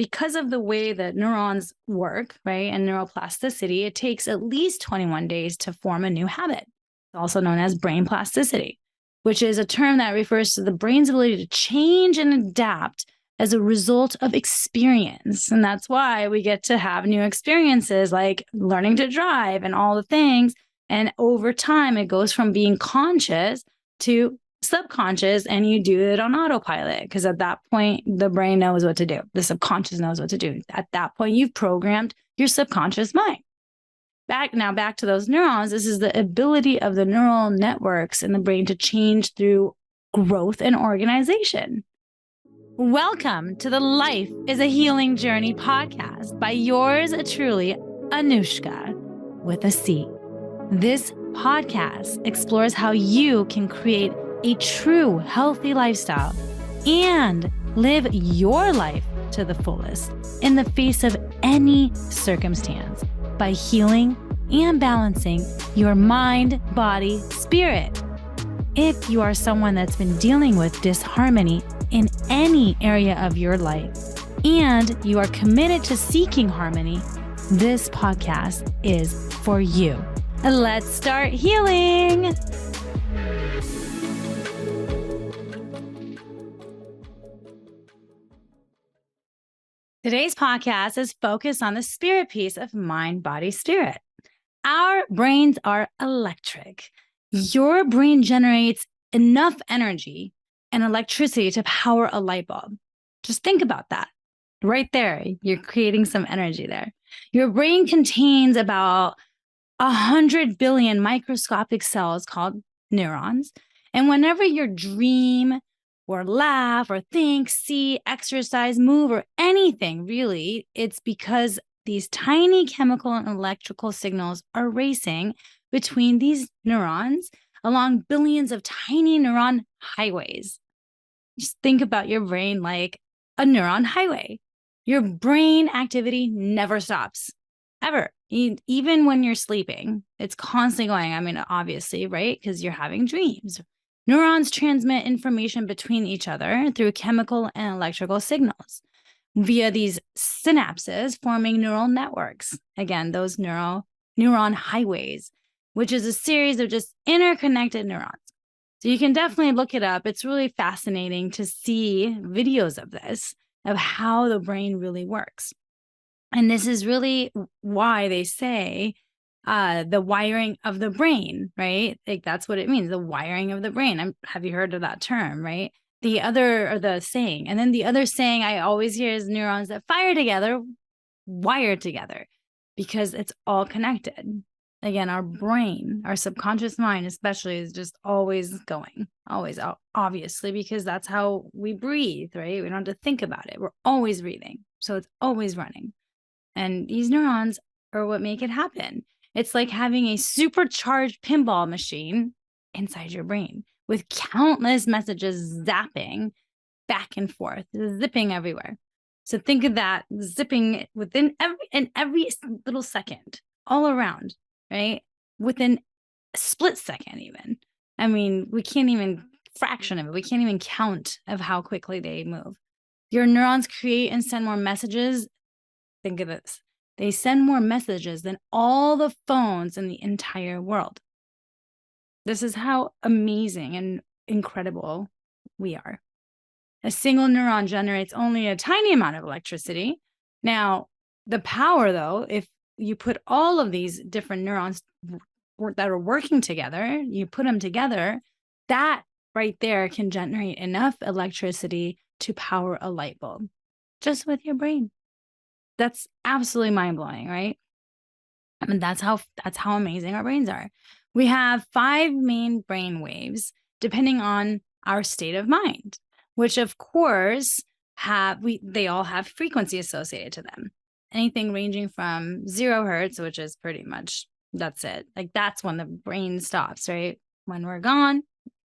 because of the way that neurons work, right, and neuroplasticity, it takes at least 21 days to form a new habit, also known as brain plasticity, which is a term that refers to the brain's ability to change and adapt as a result of experience. And that's why we get to have new experiences like learning to drive and all the things. And over time, it goes from being conscious to subconscious, and you do it on autopilot, because at that point, the brain knows what to do. The subconscious knows what to do. At that point, you've programmed your subconscious mind. Back to those neurons. This is the ability of the neural networks in the brain to change through growth and organization. Welcome to the Life is a Healing Journey podcast by yours truly, Anuschka, with a C. This podcast explores how you can create a true healthy lifestyle and live your life to the fullest in the face of any circumstance by healing and balancing your mind, body, spirit. If you are someone that's been dealing with disharmony in any area of your life and you are committed to seeking harmony, this podcast is for you. Let's start healing. Today's podcast is focused on the spirit piece of mind, body, spirit. Our brains are electric. Your brain generates enough energy and electricity to power a light bulb. Just think about that. Right there, you're creating some energy there. Your brain contains about 100 billion microscopic cells called neurons. And whenever you dream or laugh or think, see, exercise, move, or anything really, it's because these tiny chemical and electrical signals are racing between these neurons along billions of tiny neuron highways. Just think about your brain like a neuron highway. Your brain activity never stops, ever. Even when you're sleeping, it's constantly going. I mean, obviously, right? Because you're having dreams. Neurons transmit information between each other through chemical and electrical signals via these synapses, forming neural networks. Again, those neuron highways, which is a series of just interconnected neurons. So you can definitely look it up. It's really fascinating to see videos of this, of how the brain really works. And this is really why they say the wiring of the brain, right? Like that's what it means, the wiring of the brain. Have you heard of that term, right? The saying. And then the other saying I always hear is neurons that fire together, wire together, because it's all connected. Again, our brain, our subconscious mind especially, is just always going, always, obviously, because that's how we breathe, right? We don't have to think about it. We're always breathing. So it's always running. And these neurons are what make it happen. It's like having a supercharged pinball machine inside your brain with countless messages zapping back and forth, zipping everywhere. So think of that zipping within every little second, all around, right? Within a split second even. I mean, we can't even fraction of it. We can't even count of how quickly they move. Your neurons create and send more messages. Think of this. They send more messages than all the phones in the entire world. This is how amazing and incredible we are. A single neuron generates only a tiny amount of electricity. Now, the power, though, if you put all of these different neurons that are working together, you put them together, that right there can generate enough electricity to power a light bulb just with your brain. That's absolutely mind-blowing, right? I mean, that's how amazing our brains are. We have 5 main brain waves depending on our state of mind, which of course they all have frequency associated to them. Anything ranging from 0 hertz, which is pretty much, that's it. Like that's when the brain stops, right? When we're gone,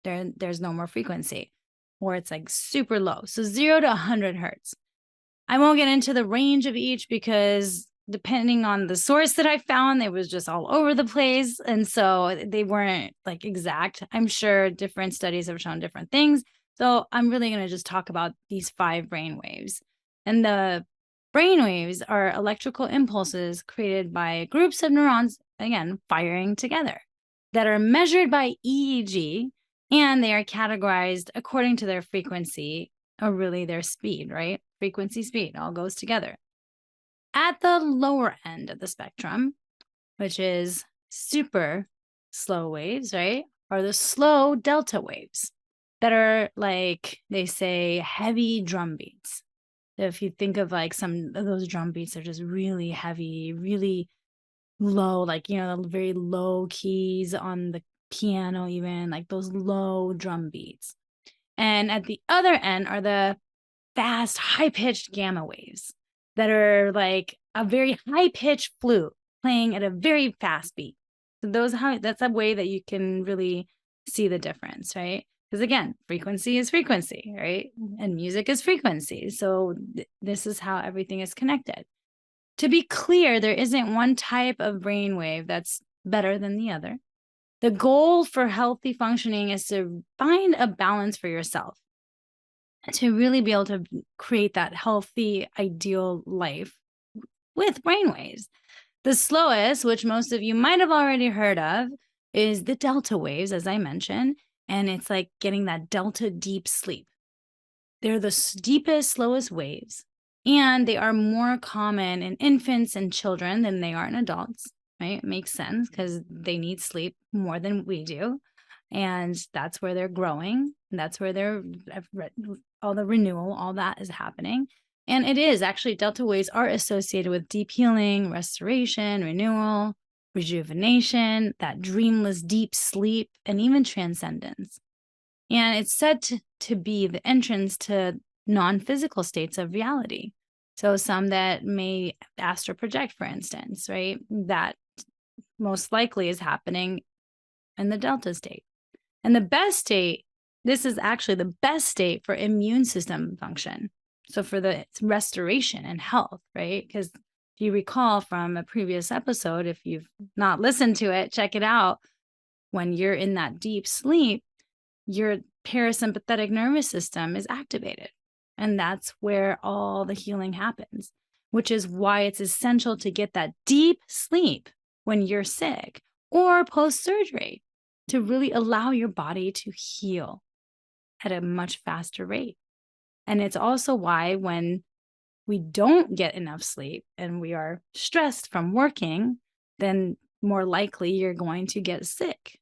there's no more frequency, or it's like super low. So 0 to 100 hertz. I won't get into the range of each because depending on the source that I found, it was just all over the place. And so they weren't like exact. I'm sure different studies have shown different things. So I'm really going to just talk about these 5 brain waves. And the Brainwaves are electrical impulses created by groups of neurons, again, firing together, that are measured by EEG, and they are categorized according to their frequency, or really their speed, right? Frequency, speed, all goes together. At the lower end of the spectrum, which is super slow waves, right? Are the slow delta waves that are like, they say, heavy drum beats. If you think of like some of those drum beats are just really heavy, really low, like, you know, the very low keys on the piano, even like those low drum beats. And at the other end are the fast, high-pitched gamma waves that are like a very high-pitched flute playing at a very fast beat. So that's a way that you can really see the difference, right? Because again, frequency is frequency, right? And music is frequency. So this is how everything is connected. To be clear, there isn't one type of brainwave that's better than the other. The goal for healthy functioning is to find a balance for yourself, to really be able to create that healthy, ideal life with brainwaves. The slowest, which most of you might have already heard of, is the delta waves, as I mentioned, and it's like getting that delta deep sleep. They're the deepest, slowest waves, and they are more common in infants and children than they are in adults, right? It makes sense because they need sleep more than we do. And that's where they're growing. That's where they're all the renewal, all that is happening. And it is actually, delta waves are associated with deep healing, restoration, renewal, rejuvenation, that dreamless deep sleep, and even transcendence. And it's said to be the entrance to non-physical states of reality. So some that may astral project, for instance, right? That most likely is happening in the delta state. And the best state, this is actually the best state for immune system function. So for the restoration and health, right? Because if you recall from a previous episode, if you've not listened to it, check it out. When you're in that deep sleep, your parasympathetic nervous system is activated. And that's where all the healing happens, which is why it's essential to get that deep sleep when you're sick or post-surgery to really allow your body to heal at a much faster rate. And it's also why when we don't get enough sleep and we are stressed from working, then more likely you're going to get sick.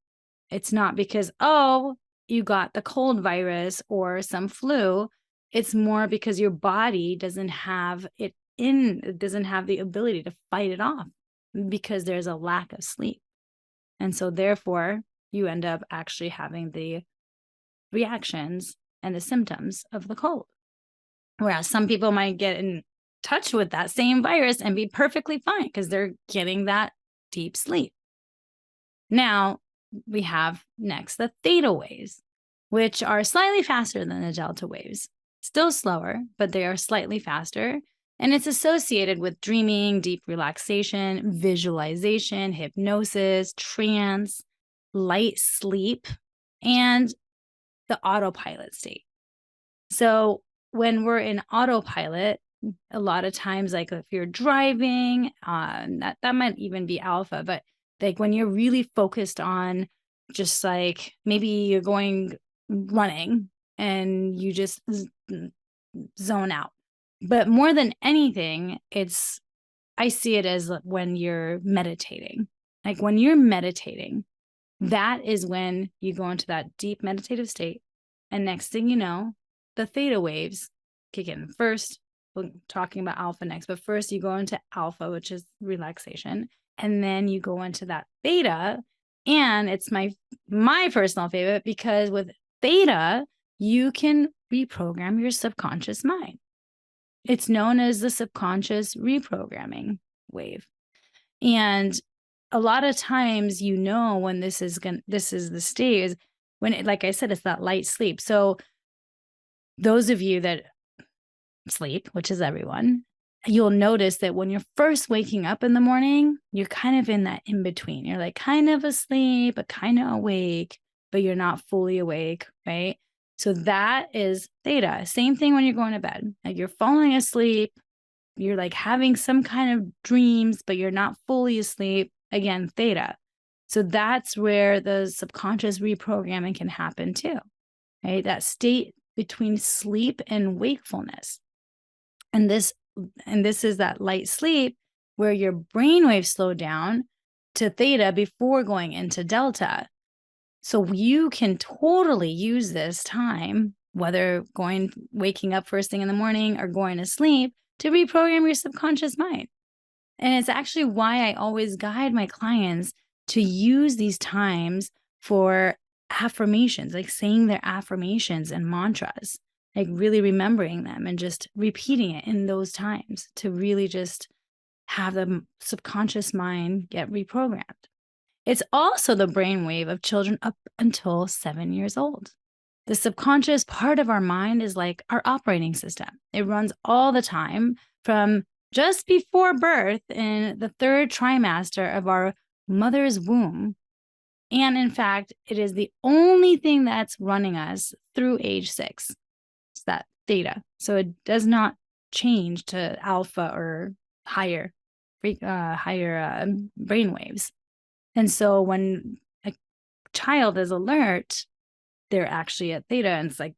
It's not because, oh, you got the cold virus or some flu. It's more because your body doesn't have the ability to fight it off because there's a lack of sleep. And so therefore, you end up actually having the reactions and the symptoms of the cold. Whereas some people might get in touch with that same virus and be perfectly fine because they're getting that deep sleep. Now, we have next the theta waves, which are slightly faster than the delta waves. Still slower, but they are slightly faster. And it's associated with dreaming, deep relaxation, visualization, hypnosis, trance, light sleep, and the autopilot state. So when we're in autopilot, a lot of times, like if you're driving, that might even be alpha, but like when you're really focused on just like maybe you're going running and you just zone out. But more than anything, I see it as when you're meditating. Like when you're meditating, that is when you go into that deep meditative state. And next thing you know, the theta waves kick in first. We're talking about alpha next, but first you go into alpha, which is relaxation. And then you go into that theta. And it's my personal favorite because with theta, you can reprogram your subconscious mind. It's known as the subconscious reprogramming wave. And a lot of times, when this is the stage when like I said, it's that light sleep. So those of you that sleep, which is everyone, you'll notice that when you're first waking up in the morning, you're kind of in that in between. You're like kind of asleep, but kind of awake, but you're not fully awake, right? So that is theta. Same thing when you're going to bed. Like you're falling asleep, you're like having some kind of dreams, but you're not fully asleep. Again, theta. So that's where the subconscious reprogramming can happen too, right? That state between sleep and wakefulness. And this is that light sleep where your brainwaves slow down to theta before going into delta. So you can totally use this time, whether waking up first thing in the morning or going to sleep, to reprogram your subconscious mind. And it's actually why I always guide my clients to use these times for affirmations, like saying their affirmations and mantras, like really remembering them and just repeating it in those times to really just have the subconscious mind get reprogrammed. It's also the brainwave of children up until 7 years old. The subconscious part of our mind is like our operating system. It runs all the time from just before birth in the third trimester of our mother's womb. And in fact, it is the only thing that's running us through age 6. It's that theta. So it does not change to alpha or higher brainwaves. And so when a child is alert, they're actually at theta, and it's like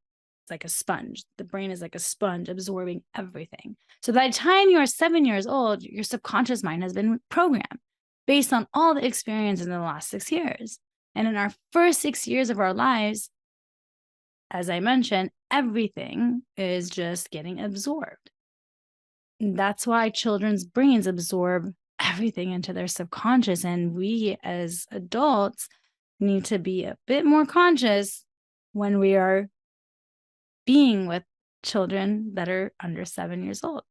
a sponge. The brain is like a sponge absorbing everything. So by the time you are 7 years old, your subconscious mind has been programmed based on all the experience in the last 6 years. And in our first 6 years of our lives, as I mentioned, everything is just getting absorbed. And that's why children's brains absorb everything into their subconscious. And we as adults need to be a bit more conscious when we are being with children that are under 7 years old.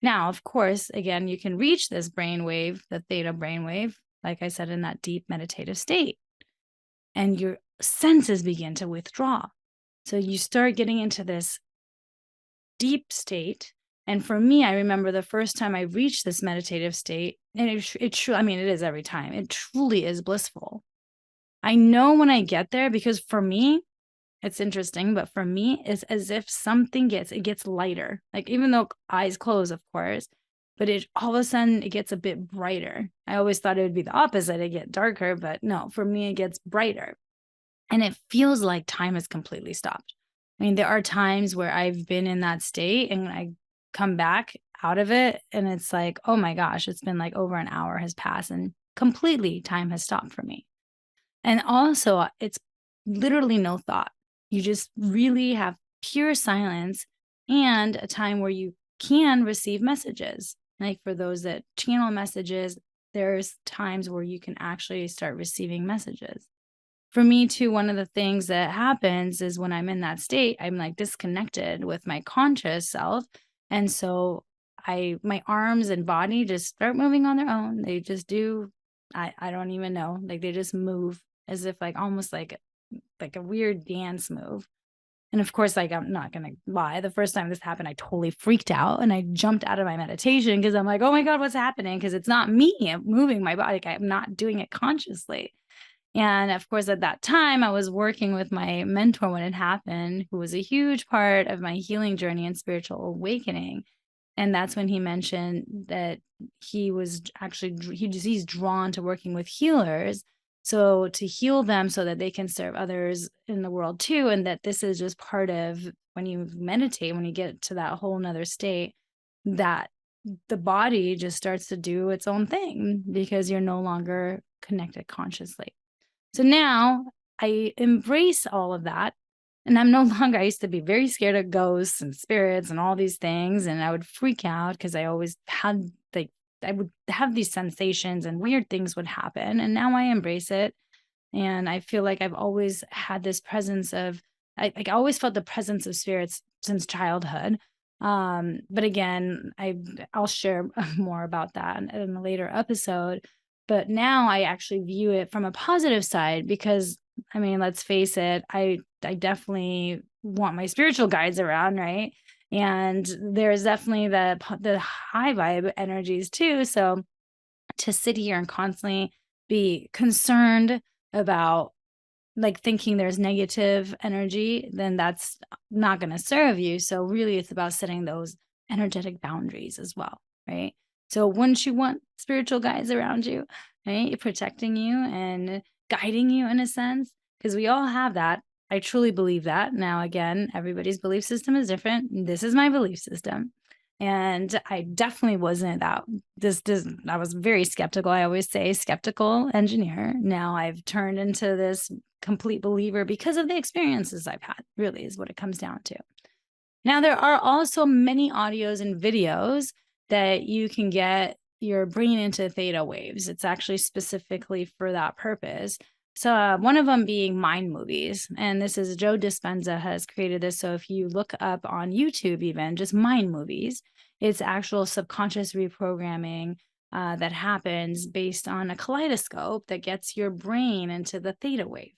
Now, of course, again, you can reach this brainwave, the theta brainwave, like I said, in that deep meditative state. And your senses begin to withdraw. So you start getting into this deep state. And for me, I remember the first time I reached this meditative state, and it is every time. It truly is blissful. I know when I get there, because for me, it's interesting, but for me, it's as if something gets lighter. Like, even though eyes closed, of course, but all of a sudden it gets a bit brighter. I always thought it would be the opposite. It get darker, but no, for me, it gets brighter. And it feels like time has completely stopped. I mean, there are times where I've been in that state and I come back out of it and it's like, oh my gosh, it's been like over an hour has passed and completely time has stopped for me. And also it's literally no thought. You just really have pure silence and a time where you can receive messages. Like for those that channel messages, there's times where you can actually start receiving messages. For me too, one of the things that happens is when I'm in that state, I'm like disconnected with my conscious self. And so my arms and body just start moving on their own. They just do. I don't even know. Like they just move as if like almost like a weird dance move. And of course, like, I'm not going to lie. The first time this happened, I totally freaked out and I jumped out of my meditation because I'm like, oh my God, what's happening? Because it's not me. I'm moving my body. Like, I'm not doing it consciously. And of course, at that time, I was working with my mentor when it happened, who was a huge part of my healing journey and spiritual awakening. And that's when he mentioned that he was actually, he's drawn to working with healers. So to heal them so that they can serve others in the world too. And that this is just part of when you meditate, when you get to that whole nother state, that the body just starts to do its own thing because you're no longer connected consciously. So now I embrace all of that. And I'm no longer, I used to be very scared of ghosts and spirits and all these things. And I would freak out because I always had I would have these sensations and weird things would happen. And now I embrace it. And I feel like I've always had this presence of, I always felt the presence of spirits since childhood. But again, I'll share more about that in a later episode. But now I actually view it from a positive side because, I mean, let's face it, I definitely want my spiritual guides around, right? And there's definitely the high vibe energies too. So to sit here and constantly be concerned about like thinking there's negative energy, then that's not going to serve you. So really it's about setting those energetic boundaries as well, right? So wouldn't you want spiritual guides around you, right? Protecting you and guiding you in a sense, because we all have that. I truly believe that. Now, again, everybody's belief system is different. This is my belief system. And I definitely wasn't that. I was very skeptical. I always say skeptical engineer. Now I've turned into this complete believer because of the experiences I've had, really, is what it comes down to. Now, there are also many audios and videos that you can get your brain into theta waves. It's actually specifically for that purpose. So one of them being mind movies. And this is Joe Dispenza has created this. So if you look up on YouTube, even just mind movies, it's actual subconscious reprogramming that happens based on a kaleidoscope that gets your brain into the theta wave.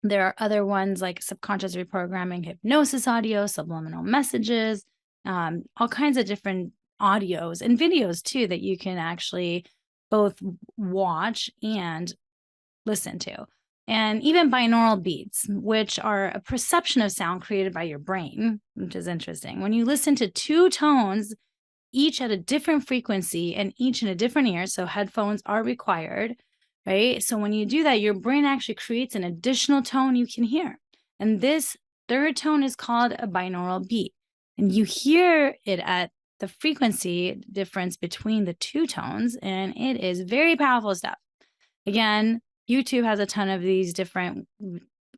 There are other ones like subconscious reprogramming, hypnosis audio, subliminal messages, all kinds of different audios and videos too that you can actually both watch and listen to. And even binaural beats, which are a perception of sound created by your brain, which is interesting. When you listen to two tones, each at a different frequency and each in a different ear, so headphones are required, right? So when you do that, your brain actually creates an additional tone you can hear. And this third tone is called a binaural beat. And you hear it at the frequency difference between the two tones, and it is very powerful stuff. Again, YouTube has a ton of these different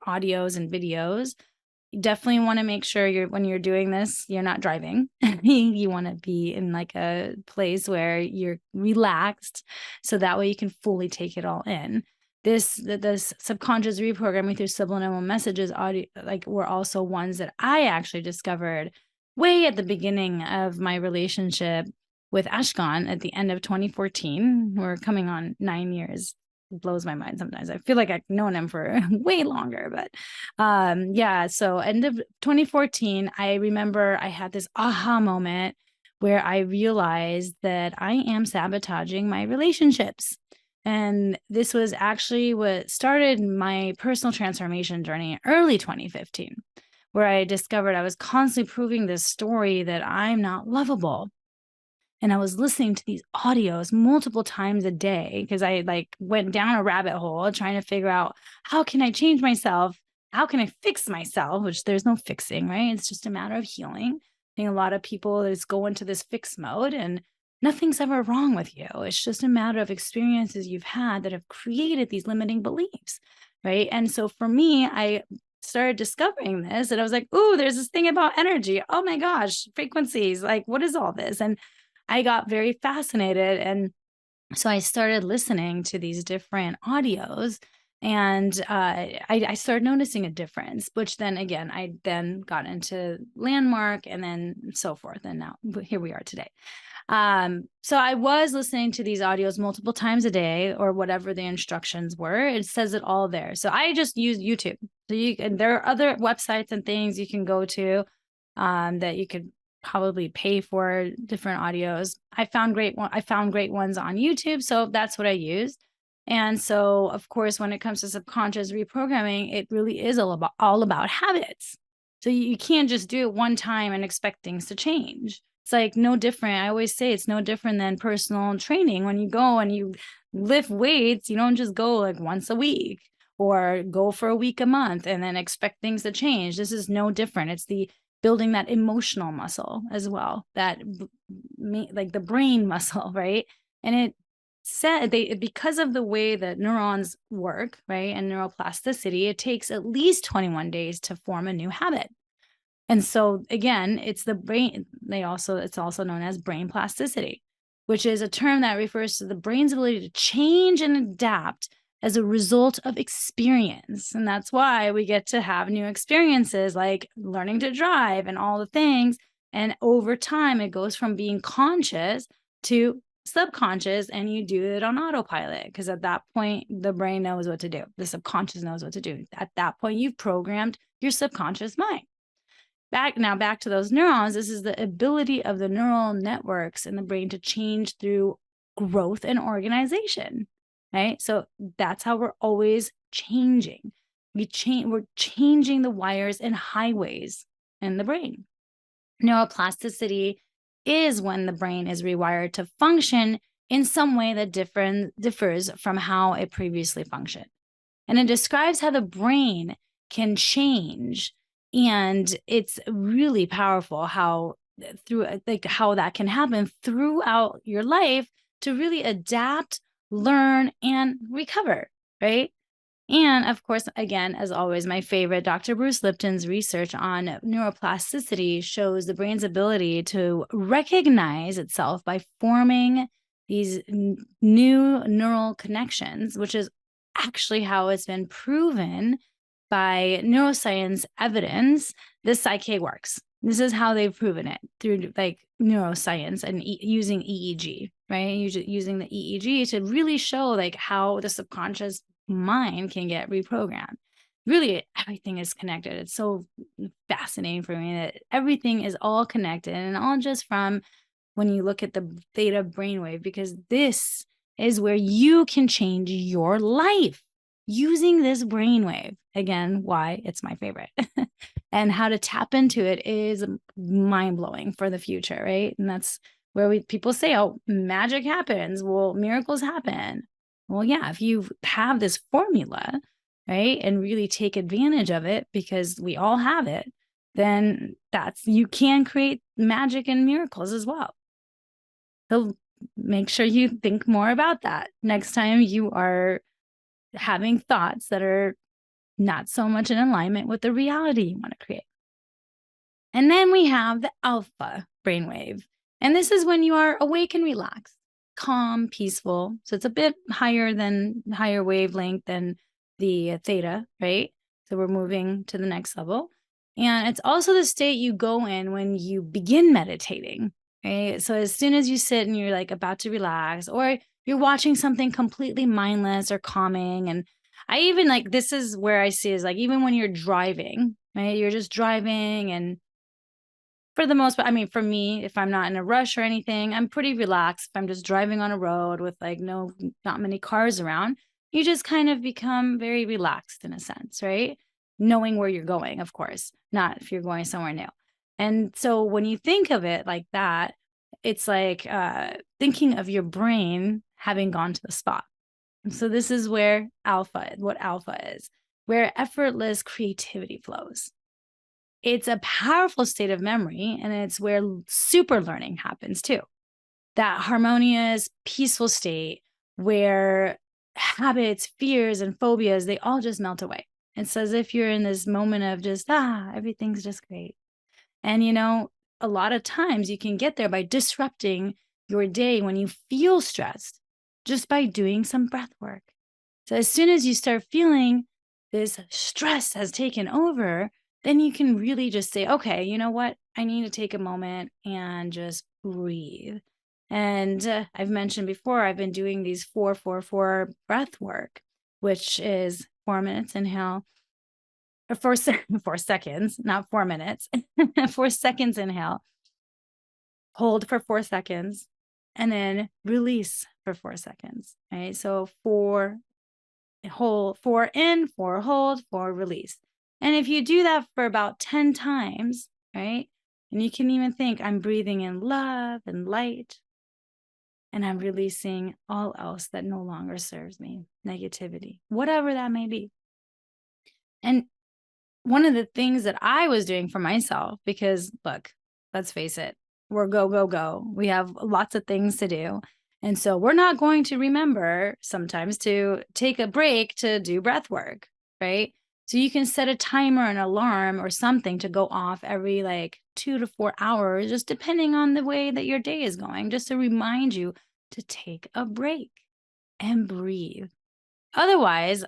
audios and videos. You definitely want to make sure when you're doing this, you're not driving. You want to be in like a place where you're relaxed, so that way you can fully take it all in. This subconscious reprogramming through subliminal messages audio, like, were also ones that I actually discovered way at the beginning of my relationship with Ashkan at the end of 2014. We're coming on 9 years. It blows my mind sometimes. I feel like I've known him for way longer, but yeah. So end of 2014, I remember I had this aha moment where I realized that I am sabotaging my relationships. And this was actually what started my personal transformation journey in early 2015, where I discovered I was constantly proving this story that I'm not lovable. And I was listening to these audios multiple times a day because I went down a rabbit hole trying to figure out, how can I change myself? How can I fix myself? Which there's no fixing, right? It's just a matter of healing. I think a lot of people just go into this fix mode and nothing's ever wrong with you. It's just a matter of experiences you've had that have created these limiting beliefs, right? And so for me, I started discovering this and I was like, ooh, there's this thing about energy. Oh my gosh, frequencies. Like, what is all this? And I got very fascinated. And so I started listening to these different audios, and I started noticing a difference, which then again, I then got into Landmark and then so forth. And now here we are today. So I was listening to these audios multiple times a day, or whatever the instructions were. It says it all there. So I just use YouTube. So there are other websites and things you can go to that you could probably pay for different audios. I found great ones on YouTube, so that's what I used. And so, of course, when it comes to subconscious reprogramming, it really is all about habits. So you can't just do it one time and expect things to change. It's like no different. I always say it's no different than personal training. When you go and you lift weights, you don't just go like once a week or go for a week a month and then expect things to change. This is no different. It's the building that emotional muscle as well, that like the brain muscle, right? And it said because of the way that neurons work, right, and neuroplasticity, it takes at least 21 days to form a new habit. And so again, it's the brain. It's also known as brain plasticity, which is a term that refers to the brain's ability to change and adapt as a result of experience. And that's why we get to have new experiences like learning to drive and all the things. And over time, it goes from being conscious to subconscious, and you do it on autopilot, because at that point, the brain knows what to do. The subconscious knows what to do. At that point, you've programmed your subconscious mind. Back to those neurons. This is the ability of the neural networks in the brain to change through growth and organization. Right? So that's how we're always changing. We're changing the wires and highways in the brain. Neuroplasticity is when the brain is rewired to function in some way that differs from how it previously functioned. And it describes how the brain can change. And it's really powerful how how that can happen throughout your life to really adapt, learn, and recover, right? And of course, again, as always, my favorite, Dr. Bruce Lipton's research on neuroplasticity shows the brain's ability to recognize itself by forming these new neural connections, which is actually how it's been proven by neuroscience evidence this psyche works. This is how they've proven it through like neuroscience and using EEG, right? Using the EEG to really show like how the subconscious mind can get reprogrammed. Really, everything is connected. It's so fascinating for me that everything is all connected and all just from when you look at the theta brainwave, because this is where you can change your life using this brainwave. Again, why it's my favorite. And how to tap into it is mind-blowing for the future, right? And that's where people say, oh, magic happens. Well, miracles happen. Well, yeah, if you have this formula, right, and really take advantage of it, because we all have it, then you can create magic and miracles as well. So make sure you think more about that next time you are having thoughts that are not so much in alignment with the reality you want to create. And then we have the alpha brainwave. And this is when you are awake and relaxed, calm, peaceful. So it's a bit higher wavelength than the theta, right? So we're moving to the next level. And it's also the state you go in when you begin meditating, right? So as soon as you sit and you're like about to relax, or you're watching something completely mindless or calming. And I even like, this is where I see is like, even when you're driving, right? You're just driving, and for the most part, I mean, for me, if I'm not in a rush or anything, I'm pretty relaxed. If I'm just driving on a road with like not many cars around, you just kind of become very relaxed in a sense, right? Knowing where you're going, of course, not if you're going somewhere new. And so when you think of it like that, it's like thinking of your brain having gone to the spot. And so this is where what alpha is, where effortless creativity flows. It's a powerful state of memory, and it's where super learning happens too. That harmonious, peaceful state where habits, fears, and phobias, they all just melt away. It's as if you're in this moment of just, everything's just great. And, a lot of times you can get there by disrupting your day when you feel stressed, just by doing some breath work. So as soon as you start feeling this stress has taken over, then you can really just say, okay, you know what? I need to take a moment and just breathe. And I've mentioned before, I've been doing these 4-4-4 breath work, which is 4 minutes inhale, or 4 seconds, not 4 minutes, 4 seconds inhale, hold for 4 seconds, and then release for 4 seconds. Right. So 4 hold, 4 in, 4 hold, 4 release. And if you do that for about 10 times, right, and you can even think, I'm breathing in love and light, and I'm releasing all else that no longer serves me, negativity, whatever that may be. And one of the things that I was doing for myself, because look, let's face it, we're go, go, go. We have lots of things to do. And so we're not going to remember sometimes to take a break to do breath work, right? So you can set a timer, an alarm, or something to go off every like 2 to 4 hours, just depending on the way that your day is going, just to remind you to take a break and breathe. Otherwise,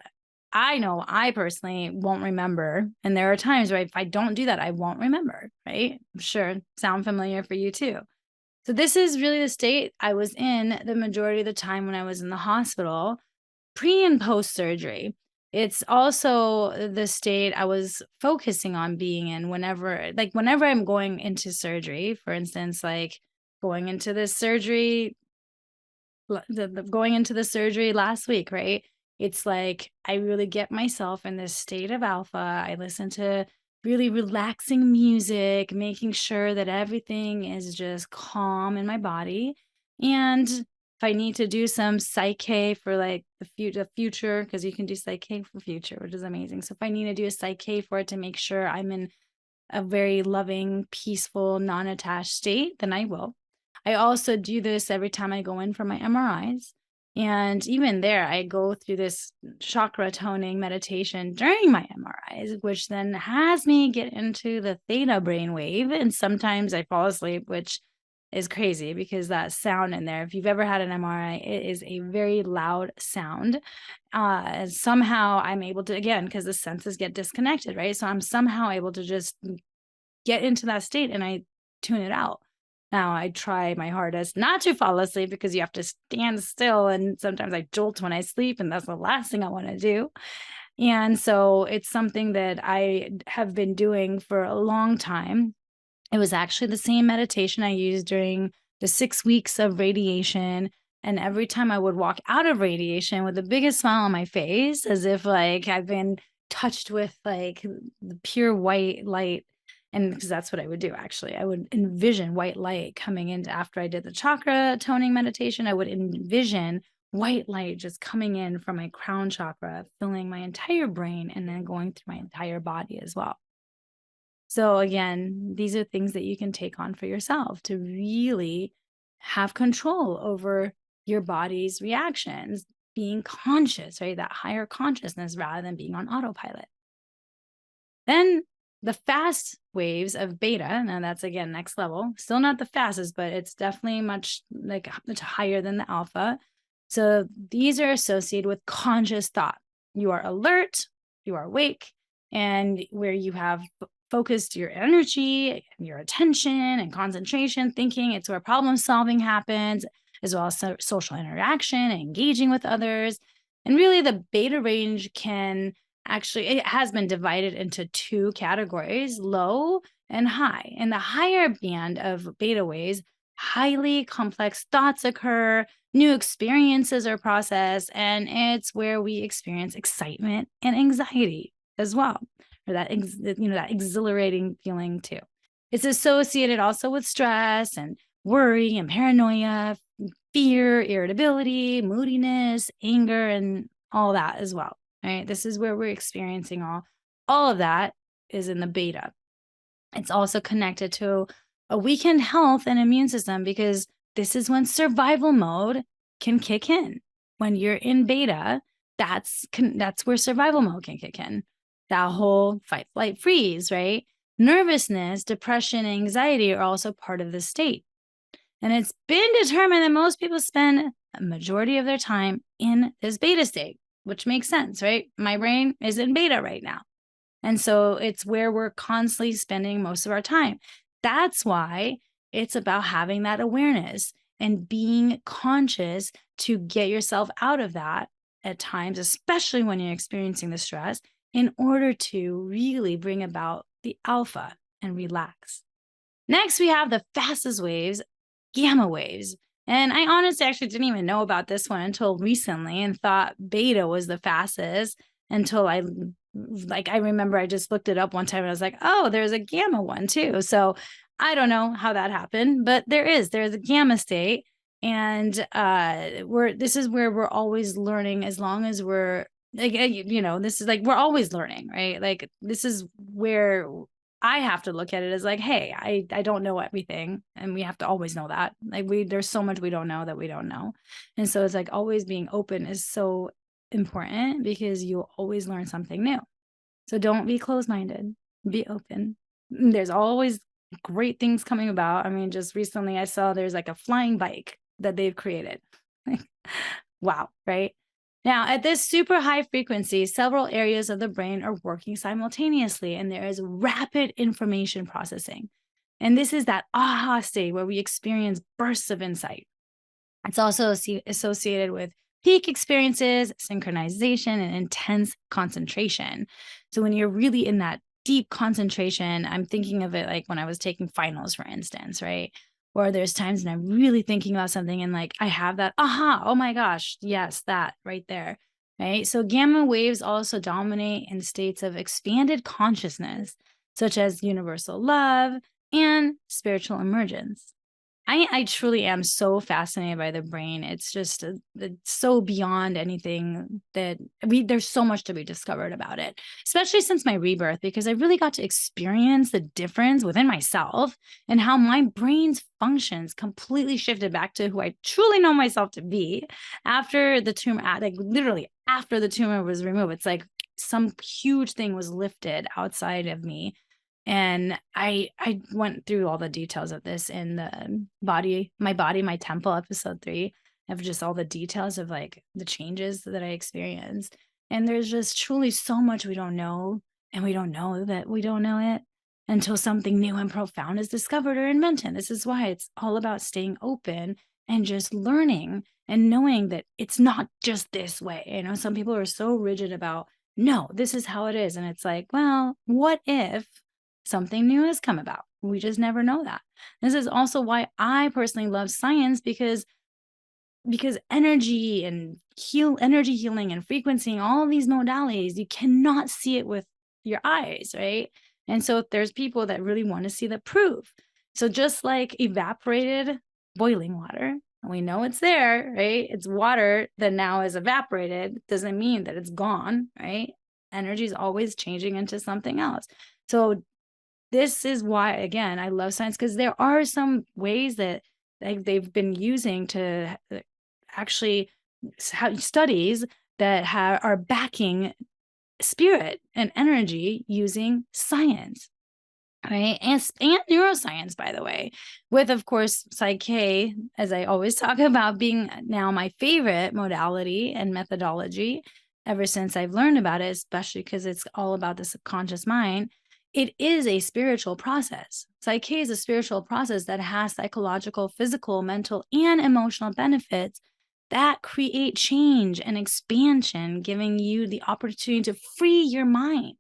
I know I personally won't remember. And there are times where if I don't do that, I won't remember, right? I'm sure sound familiar for you too. So this is really the state I was in the majority of the time when I was in the hospital, pre and post surgery. It's also the state I was focusing on being in whenever I'm going into surgery, for instance, like going into this surgery, going into the surgery last week, right? It's like I really get myself in this state of alpha. I listen to really relaxing music, making sure that everything is just calm in my body. And if I need to do some psyche for like the future, because you can do psyche for future, which is amazing. So if I need to do a psyche for it to make sure I'm in a very loving, peaceful, non-attached state, then I will. I also do this every time I go in for my MRIs. And even there, I go through this chakra toning meditation during my MRIs, which then has me get into the theta brainwave. And sometimes I fall asleep, which is crazy because that sound in there, if you've ever had an MRI, it is a very loud sound. And somehow I'm able to, again, because the senses get disconnected, right? So I'm somehow able to just get into that state and I tune it out. Now I try my hardest not to fall asleep because you have to stand still. And sometimes I jolt when I sleep, and that's the last thing I want to do. And so it's something that I have been doing for a long time. It was actually the same meditation I used during the 6 weeks of radiation. And every time I would walk out of radiation with the biggest smile on my face, as if like I've been touched with like the pure white light. And because that's what I would do, actually. I would envision white light coming in after I did the chakra toning meditation. I would envision white light just coming in from my crown chakra, filling my entire brain and then going through my entire body as well. So again, these are things that you can take on for yourself to really have control over your body's reactions, being conscious, right? That higher consciousness rather than being on autopilot. Then the fast waves of beta, now that's again next level, still not the fastest, but it's definitely much higher than the alpha. So these are associated with conscious thought. You are alert, you are awake, and where you have focused your energy, your attention, and concentration, thinking, it's where problem solving happens, as well as social interaction and engaging with others. And really, the beta range it has been divided into 2 categories, low and high. In the higher band of beta waves, highly complex thoughts occur, new experiences are processed, and it's where we experience excitement and anxiety as well, or that exhilarating feeling too. It's associated also with stress and worry and paranoia, fear, irritability, moodiness, anger, and all that as well. Right? This is where we're experiencing all of that is in the beta. It's also connected to a weakened health and immune system because this is when survival mode can kick in. When you're in beta, that's where survival mode can kick in. That whole fight, flight, freeze, right? Nervousness, depression, anxiety are also part of the state. And it's been determined that most people spend a majority of their time in this beta state, which makes sense, right? My brain is in beta right now. And so it's where we're constantly spending most of our time. That's why it's about having that awareness and being conscious to get yourself out of that at times, especially when you're experiencing the stress, in order to really bring about the alpha and relax. Next, we have the fastest waves, gamma waves. And I honestly actually didn't even know about this one until recently and thought beta was the fastest until I remember I just looked it up one time and I was like, oh, there's a gamma one too. So I don't know how that happened, but there's a gamma state. And this is where we're always learning, as long as we're this is like, we're always learning, right? Like, this is where I have to look at it as like, hey, I don't know everything. And we have to always know that. Like, there's so much we don't know that we don't know. And so it's like always being open is so important because you'll always learn something new. So don't be closed-minded, be open. There's always great things coming about. I mean, just recently I saw there's like a flying bike that they've created. Wow, right? Now, at this super high frequency, several areas of the brain are working simultaneously, and there is rapid information processing. And this is that aha state where we experience bursts of insight. It's also associated with peak experiences, synchronization, and intense concentration. So when you're really in that deep concentration, I'm thinking of it like when I was taking finals, for instance, right? Or there's times when I'm really thinking about something and like I have that, aha, oh my gosh, yes, that right there, right? So gamma waves also dominate in states of expanded consciousness. such as universal love and spiritual emergence. I truly am so fascinated by the brain. It's just it's so beyond anything that there's so much to be discovered about it, especially since my rebirth, because I really got to experience the difference within myself and how my brain's functions completely shifted back to who I truly know myself to be after the tumor, like literally after the tumor was removed. It's like some huge thing was lifted outside of me. And I went through all the details of this in the body, my temple, episode 3, of just all the details of like the changes that I experienced. And there's just truly so much we don't know, and we don't know that we don't know it until something new and profound is discovered or invented. This is why it's all about staying open and just learning and knowing that it's not just this way. You know, some people are so rigid about, no, this is how it is. And it's like, well, what if something new has come about? We just never know that. This is also why I personally love science, because energy and energy healing and frequency, all of these modalities, you cannot see it with your eyes, right? And so there's people that really want to see the proof. So just like evaporated boiling water, we know it's there, right? It's water that now is evaporated, doesn't mean that it's gone, right? Energy is always changing into something else. So this is why, again, I love science, because there are some ways that they've been using to actually have studies that are backing spirit and energy using science, right? And neuroscience, by the way, with, of course, Psych-K, as I always talk about, being now my favorite modality and methodology ever since I've learned about it, especially because it's all about the subconscious mind. It is a spiritual process. Psych-K is a spiritual process that has psychological, physical, mental, and emotional benefits that create change and expansion, giving you the opportunity to free your mind.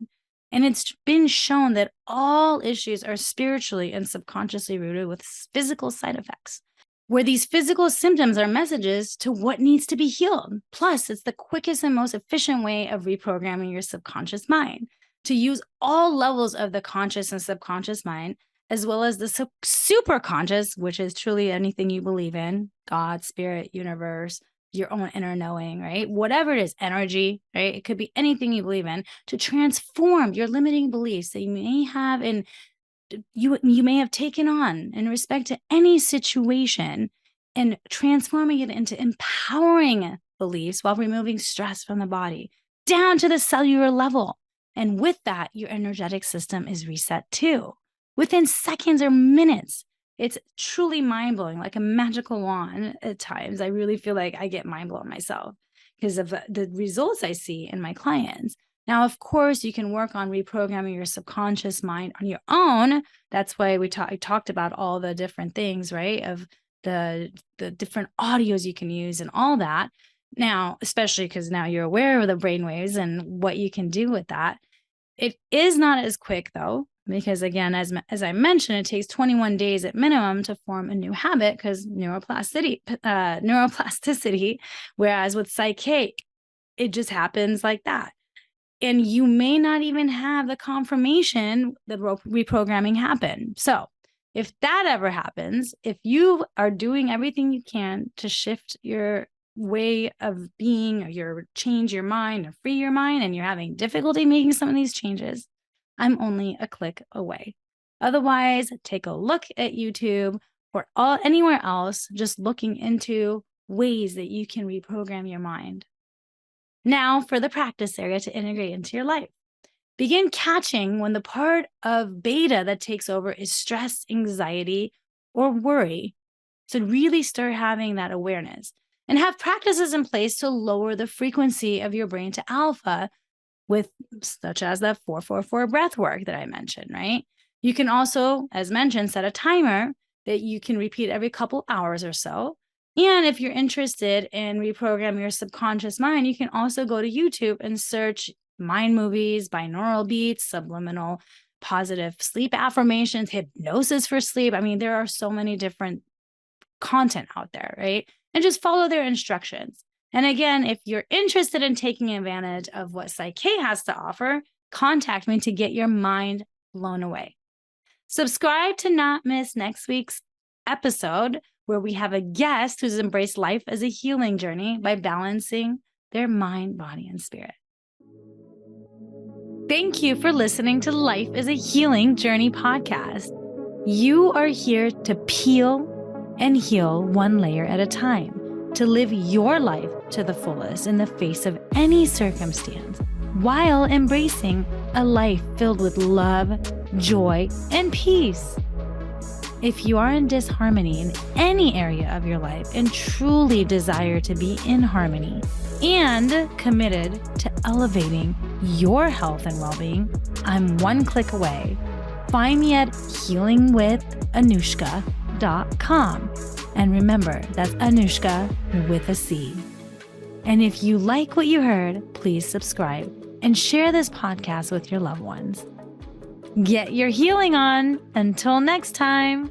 And it's been shown that all issues are spiritually and subconsciously rooted with physical side effects, where these physical symptoms are messages to what needs to be healed. Plus, it's the quickest and most efficient way of reprogramming your subconscious mind to use all levels of the conscious and subconscious mind, as well as the superconscious, which is truly anything you believe in, God, spirit, universe, your own inner knowing, right? Whatever it is, energy, right? It could be anything you believe in, to transform your limiting beliefs that you may have in you may have taken on in respect to any situation, and transforming it into empowering beliefs while removing stress from the body down to the cellular level. And with that, your energetic system is reset too, within seconds or minutes. It's truly mind-blowing, like a magical wand at times. I really feel like I get mind-blown myself because of the results I see in my clients. Now, of course, you can work on reprogramming your subconscious mind on your own. That's why I talked about all the different things, right? Of the different audios you can use and all that. Now, especially because now you're aware of the brainwaves and what you can do with that. It is not as quick, though, because again, as I mentioned, it takes 21 days at minimum to form a new habit, because neuroplasticity, whereas with Psych-K, it just happens like that. And you may not even have the confirmation that reprogramming happened. So if that ever happens, if you are doing everything you can to shift your way of being, or change your mind or free your mind, and you're having difficulty making some of these changes, I'm only a click away. Otherwise, take a look at YouTube or anywhere else, just looking into ways that you can reprogram your mind. Now for the practice area to integrate into your life. Begin catching when the part of beta that takes over is stress, anxiety, or worry. So really start having that awareness, and have practices in place to lower the frequency of your brain to alpha, with such as the 4-4-4 breath work that I mentioned, right? You can also, as mentioned, set a timer that you can repeat every couple hours or so. And if you're interested in reprogramming your subconscious mind, you can also go to YouTube and search mind movies, binaural beats, subliminal positive sleep affirmations, hypnosis for sleep. I mean, there are so many different content out there, right? And just follow their instructions. And again, if you're interested in taking advantage of what Psych-K has to offer, contact me to get your mind blown away. Subscribe to not miss next week's episode where we have a guest who's embraced life as a healing journey by balancing their mind, body, and spirit. Thank you for listening to Life is a Healing Journey podcast. You are here to peel and heal one layer at a time, to live your life to the fullest in the face of any circumstance, while embracing a life filled with love, joy, and peace. If you are in disharmony in any area of your life and truly desire to be in harmony and committed to elevating your health and well-being, I'm one click away. Find me at healingwithanuschka.com. And remember, that's Anuschka with a C. And if you like what you heard, please subscribe and share this podcast with your loved ones. Get your healing on. Until next time.